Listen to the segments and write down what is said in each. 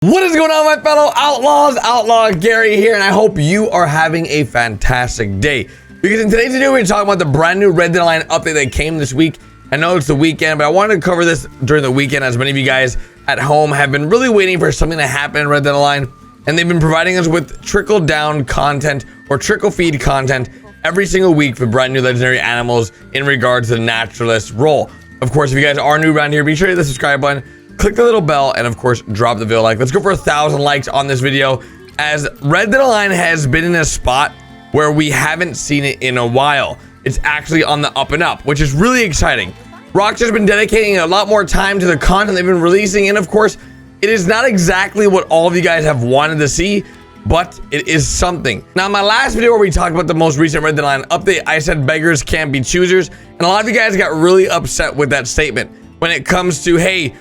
What is going on, my fellow outlaws? Outlaw Gary here, and I hope you are having a fantastic day. Because in today's video, we're talking about the brand new Red Dead Online update that came this week. I know it's the weekend, but I wanted to cover this during the weekend, as many of you guys at home have been really waiting for something to happen in Red Dead Online, and they've been providing us with trickle-down content or trickle-feed content every single week for brand new legendary animals in regards to the naturalist role. Of course, if you guys are new around here, be sure to hit the subscribe button, click the little bell, and of course drop the video like. Let's go for 1,000 likes on this video, as Red Dead Online has been in a spot where we haven't seen it in a while. It's actually on the up and up, which is really exciting. Rockstar's been dedicating a lot more time to the content they've been releasing, and of course it is not exactly what all of you guys have wanted to see, but it is something. Now, in my last video where we talked about the most recent Red Dead Online update, I said beggars can't be choosers, and a lot of you guys got really upset with that statement when it comes to, hey,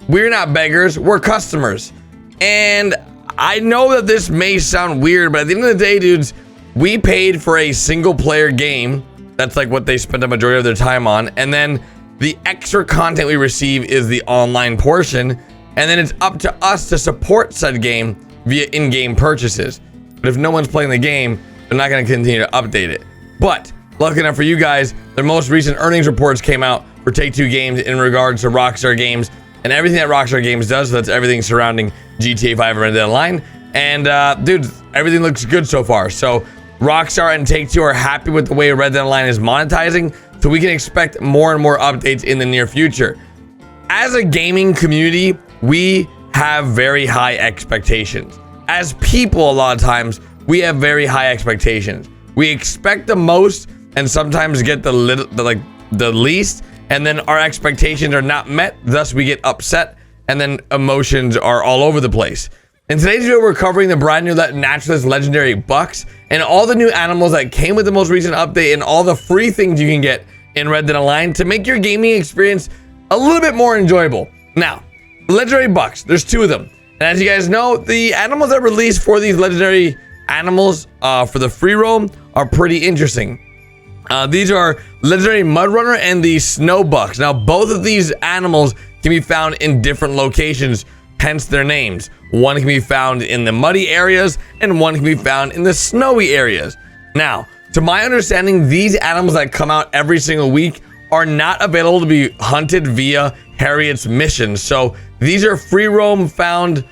we're not beggars, we're customers. And I know that this may sound weird, but at the end of the day, dudes, we paid for a single player game. That's like what they spent the majority of their time on. And then the extra content we receive is the online portion. And then it's up to us to support said game via in-game purchases. But if no one's playing the game, they're not going to continue to update it. But lucky enough for you guys, their most recent earnings reports came out for Take-Two Games in regards to Rockstar Games and everything that Rockstar Games does. So that's everything surrounding GTA 5 and Red Dead Online. And dude, everything looks good so far. So Rockstar and Take-Two are happy with the way Red Dead Online is monetizing, so we can expect more and more updates in the near future. As a gaming community, we have very high expectations. As people, a lot of times, we have very high expectations. We expect the most and sometimes get the least, and then our expectations are not met, thus we get upset, and then emotions are all over the place. In today's video, we're covering the brand new naturalist legendary bucks and all the new animals that came with the most recent update and all the free things you can get in Red Dead Online to make your gaming experience a little bit more enjoyable. Now, legendary bucks, there's two of them. And as you guys know, the animals that released for these legendary animals for the free roam are pretty interesting. These are legendary mud runner and the snow bucks. Now, both of these animals can be found in different locations, hence their names. One can be found in the muddy areas and one can be found in the snowy areas. Now, to my understanding, these animals that come out every single week are not available to be hunted via Harriet's mission. So these are free roam found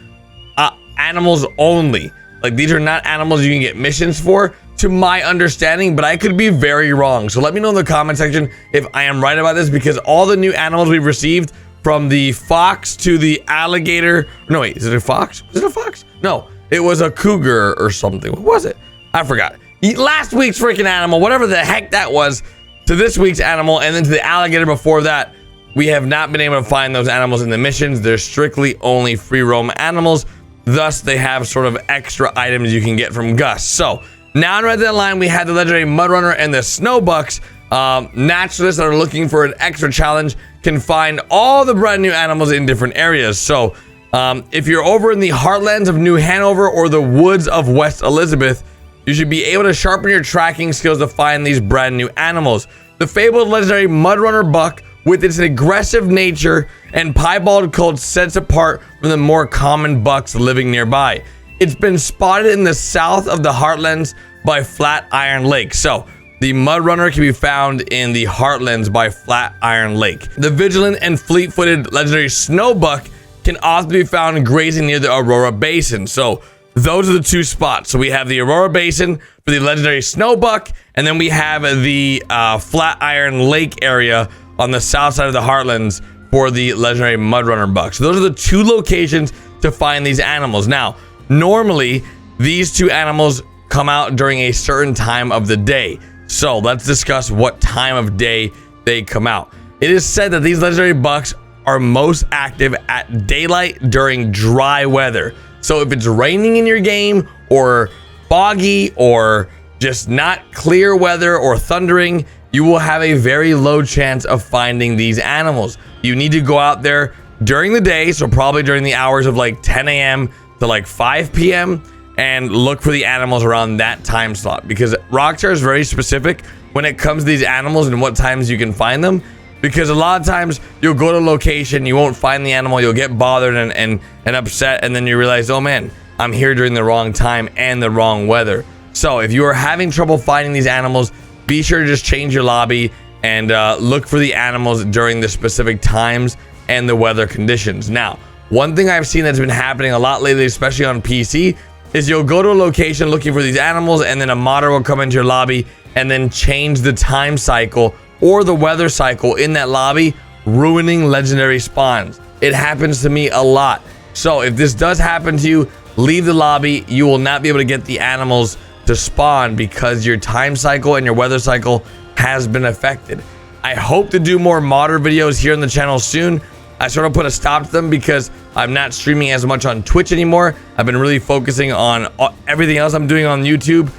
animals only. Like, these are not animals you can get missions for, to my understanding, but I could be very wrong. So let me know in the comment section if I am right about this, because all the new animals we've received, from the fox to the alligator. No, wait, is it a fox? Was it a fox? No, it was a cougar or something. What was it? I forgot. Last week's freaking animal, whatever the heck that was, to this week's animal, and then to the alligator before that, we have not been able to find those animals in the missions. They're strictly only free roam animals. Thus, they have sort of extra items you can get from Gus. So now in Red Dead Online, we had the legendary mud runner and the snow bucks. Naturalists that are looking for an extra challenge can find all the brand new animals in different areas. So if you're over in the heartlands of New Hanover or the woods of West Elizabeth, you should be able to sharpen your tracking skills to find these brand new animals. The fabled legendary mud runner buck, with its aggressive nature and piebald coat, sets apart from the more common bucks living nearby. It's been spotted in the south of the heartlands by Flatiron Lake. So the mud runner can be found in the heartlands by Flatiron Lake. The vigilant and fleet-footed legendary snow buck can often be found grazing near the Aurora Basin. So those are the two spots. So we have the Aurora Basin for the legendary snow buck, and then we have the Flatiron Lake area on the south side of the heartlands for the legendary mud runner buck. So those are the two locations to find these animals. Now, normally these two animals come out during a certain time of the day. So let's discuss what time of day they come out. It is said that these legendary bucks are most active at daylight during dry weather. So if it's raining in your game, or foggy, or just not clear weather, or thundering, you will have a very low chance of finding these animals. You need to go out there during the day, so probably during the hours of like 10 a.m. to like 5 p.m. and look for the animals around that time slot, because Rockstar is very specific when it comes to these animals and what times you can find them. because a lot of times you'll go to a location, you won't find the animal, you'll get bothered and upset, and then you realize, oh man, I'm here during the wrong time and the wrong weather. So if you are having trouble finding these animals, be sure to just change your lobby and look for the animals during the specific times and the weather conditions. Now, one thing I've seen that's been happening a lot lately, especially on PC, is you'll go to a location looking for these animals, and then a modder will come into your lobby and then change the time cycle or the weather cycle in that lobby, ruining legendary spawns. It happens to me a lot. So if this does happen to you, leave the lobby. You will not be able to get the animals to spawn because your time cycle and your weather cycle has been affected. I hope to do more modder videos here on the channel soon. I sort of put a stop to them because I'm not streaming as much on Twitch anymore. I've been really focusing on everything else I'm doing on YouTube.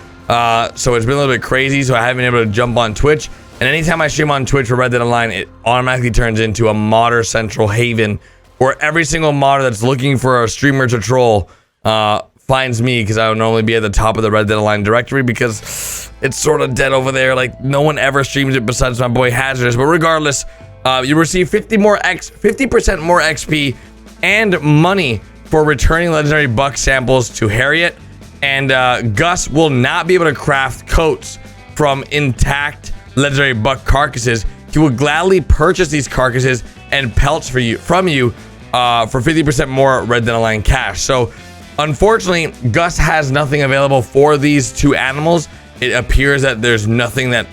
So it's been a little bit crazy, so I haven't been able to jump on Twitch. And anytime I stream on Twitch for Red Dead Online, it automatically turns into a modder central haven where every single modder that's looking for a streamer to troll finds me, because I would normally be at the top of the Red Dead Online directory because it's sort of dead over there. Like, no one ever streams it besides my boy Hazardous. But regardless, you receive 50% more XP and money for returning legendary buck samples to Harriet. And Gus will not be able to craft coats from intact legendary buck carcasses. He will gladly purchase these carcasses and pelts from you for 50% more Red Dead Online cash. So unfortunately, Gus has nothing available for these two animals. It appears that there's nothing that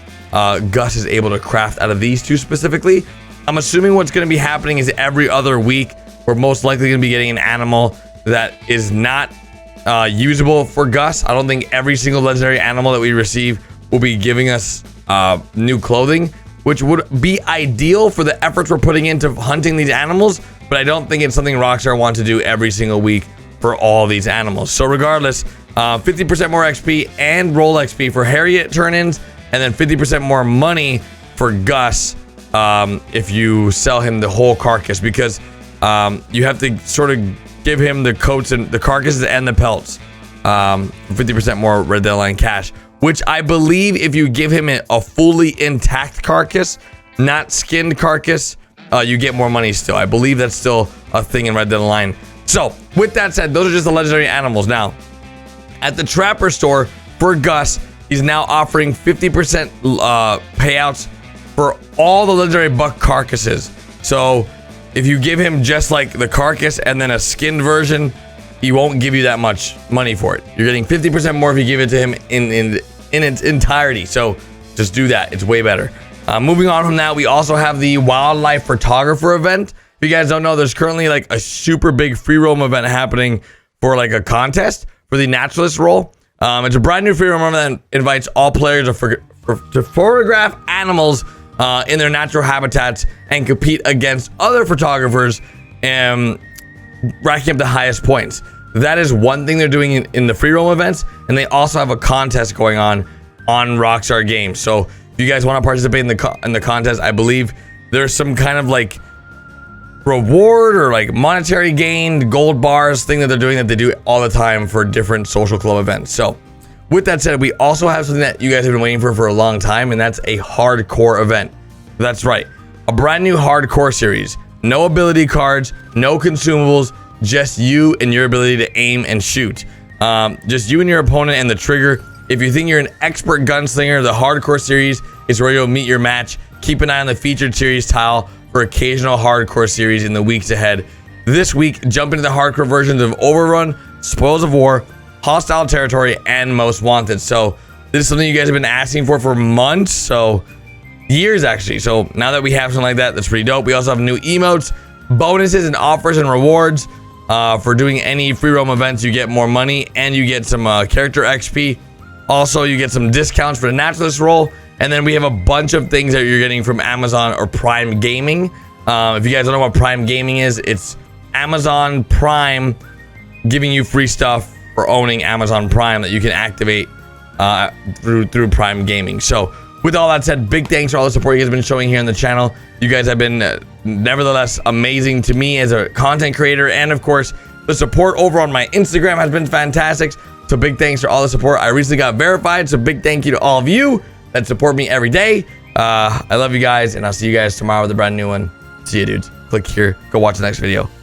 Gus is able to craft out of these two specifically. I'm assuming what's going to be happening is every other week we're most likely going to be getting an animal that is not usable for Gus. I don't think every single legendary animal that we receive will be giving us new clothing, which would be ideal for the efforts we're putting into hunting these animals, but I don't think it's something Rockstar wants to do every single week for all these animals. So regardless, 50% more XP and roll XP for Harriet turn-ins, and then 50% more money for Gus if you sell him the whole carcass, because you have to sort of give him the coats and the carcasses and the pelts. 50% more Red Dead Online cash, which I believe if you give him a fully intact carcass, not skinned carcass, you get more money still. I believe that's still a thing in Red Dead Online. So with that said, those are just the legendary animals. Now, at the Trapper store for Gus, he's now offering 50% payouts for all the legendary buck carcasses. So if you give him just like the carcass and then a skinned version, he won't give you that much money for it. You're getting 50% more if you give it to him in its entirety. So just do that. It's way better. Moving on from that, we also have the wildlife photographer event. If you guys don't know, there's currently like a super big free roam event happening for like a contest for the naturalist role. It's a brand new free roam event that invites all players to photograph animals in their natural habitats and compete against other photographers and racking up the highest points. That is one thing they're doing in the free roam events, and they also have a contest going on Rockstar Games. So if you guys want to participate in the contest, I believe there's some kind of like reward or like monetary gain, gold bars thing that they're doing that they do all the time for different social club events. So with that said, we also have something that you guys have been waiting for a long time, and that's a hardcore event. That's right, a brand new hardcore series. No ability cards, no consumables, just you and your ability to aim and shoot. Just you and your opponent and the trigger. If you think you're an expert gunslinger, the hardcore series is where you'll meet your match. Keep an eye on the featured series tile for occasional hardcore series in the weeks ahead. This week, jump into the hardcore versions of Overrun, Spoils of War, Hostile Territory, and Most Wanted. So this is something you guys have been asking for months, so years actually. So now that we have something like that, that's pretty dope. We also have new emotes, bonuses, and offers and rewards. For doing any free roam events, you get more money and you get some character XP. Also, you get some discounts for the naturalist role. And then we have a bunch of things that you're getting from Amazon or Prime Gaming. If you guys don't know what Prime Gaming is, it's Amazon Prime giving you free stuff for owning Amazon Prime that you can activate through Prime Gaming. So with all that said, big thanks for all the support you guys have been showing here on the channel. You guys have been nevertheless amazing to me as a content creator, and of course the support over on my Instagram has been fantastic. So big thanks for all the support. I recently got verified, so big thank you to all of you that support me every day. I love you guys, and I'll see you guys tomorrow with a brand new one. See you, dudes. Click here. Go watch the next video.